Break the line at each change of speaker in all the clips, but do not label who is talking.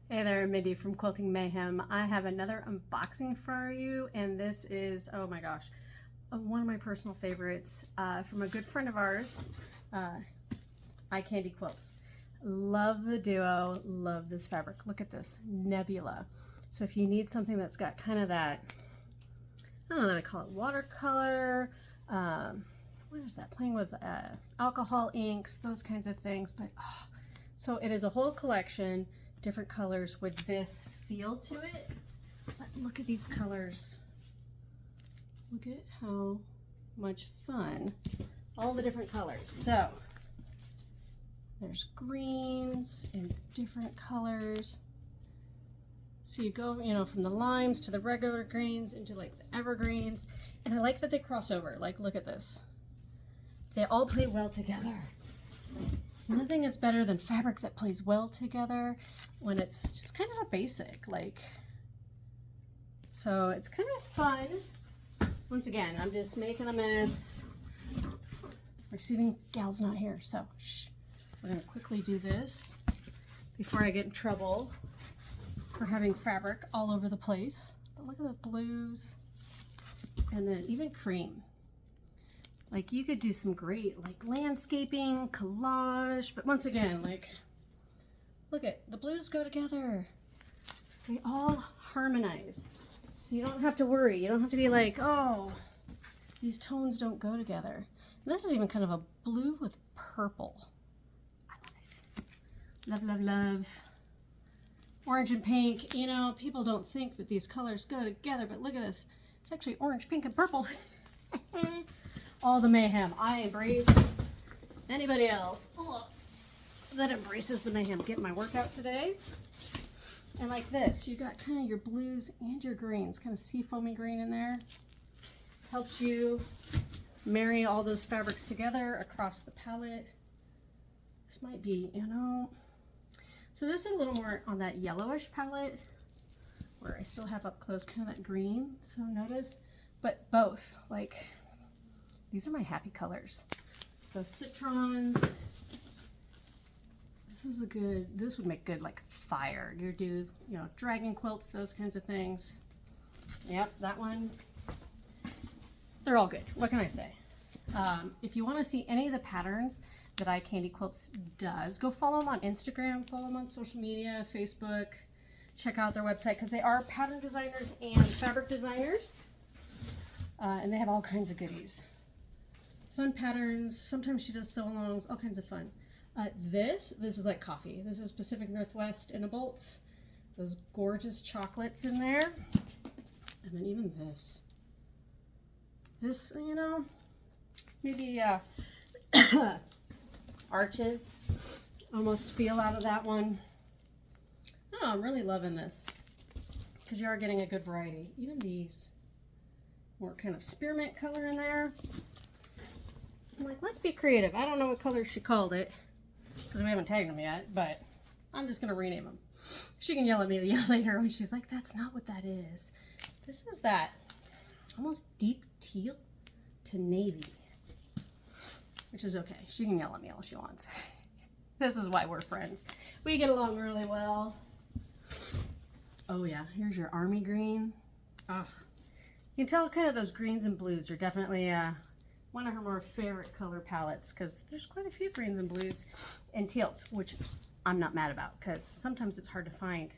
Hey there, Mindy from Quilting Mayhem. I have another unboxing for you, and this is, oh my gosh, one of my personal favorites from a good friend of ours, Eye Candy Quilts. Love the duo, love this fabric. Look at this, Nebula. So if you need something that's got kind of that, I don't know that I call it watercolor, what is that, playing with alcohol inks, those kinds of things, but oh. So it is a whole collection, different colors with this feel to it. But look at these colors. Look at how much fun. All the different colors. So there's greens and different colors. So you go, you know, from the limes to the regular greens into like the evergreens. And I like that they cross over. Like, look at this. They all play well together. Nothing is better than fabric that plays well together when it's just kind of a basic, like, so it's kind of fun. Once again, I'm just making a mess. Receiving gal's not here, so shh. We're gonna quickly do this before I get in trouble for having fabric all over the place. But look at the blues and then even cream. Like, you could do some great, like, landscaping, collage, but once again, like, look at, the blues go together. They all harmonize. So you don't have to worry. You don't have to be like, oh, these tones don't go together. And this is even kind of a blue with purple. I love it. Love, love, love. Orange and pink, you know, people don't think that these colors go together, but look at this. It's actually orange, pink, and purple. All the mayhem. I embrace anybody else that embraces the mayhem. Get my workout today. And like this, you got kind of your blues and your greens, kind of seafoamy green in there. Helps you marry all those fabrics together across the palette. This might be, you know, so this is a little more on that yellowish palette where I still have up close kind of that green. So notice, but both, like, these are my happy colors. Those citrons. This is a good, this would make good like fire. You do, you know, dragon quilts, those kinds of things. Yep, that one. They're all good. What can I say? If you want to see any of the patterns that Eye Candy Quilts does, go follow them on Instagram, follow them on social media, Facebook. Check out their website because they are pattern designers and fabric designers. And they have all kinds of goodies. Fun patterns. Sometimes she does sew-alongs, all kinds of fun. This is like coffee. This is Pacific Northwest in a bolt. Those gorgeous chocolates in there. And then even this. This, you know, maybe arches. Almost feel out of that one. Oh, I'm really loving this. Because you are getting a good variety. Even these. More kind of spearmint color in there. I'm like, let's be creative. I don't know what color she called it because we haven't tagged them yet, but I'm just going to rename them. She can yell at me later when she's like, that's not what that is. This is that almost deep teal to navy, which is okay. She can yell at me all she wants. This is why we're friends. We get along really well. Oh yeah, here's your army green. Ugh. You can tell kind of those greens and blues are definitely one of her more favorite color palettes because there's quite a few greens and blues and teals, which I'm not mad about because sometimes it's hard to find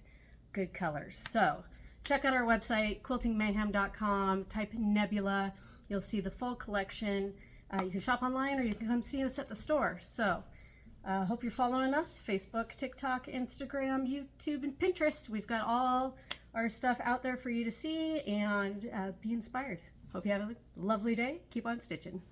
good colors. So check out our website, quiltingmayhem.com, type Nebula. You'll see the full collection. You can shop online or you can come see us at the store. So hope you're following us, Facebook, TikTok, Instagram, YouTube, and Pinterest. We've got all our stuff out there for you to see and be inspired. Hope you have a lovely day. Keep on stitching.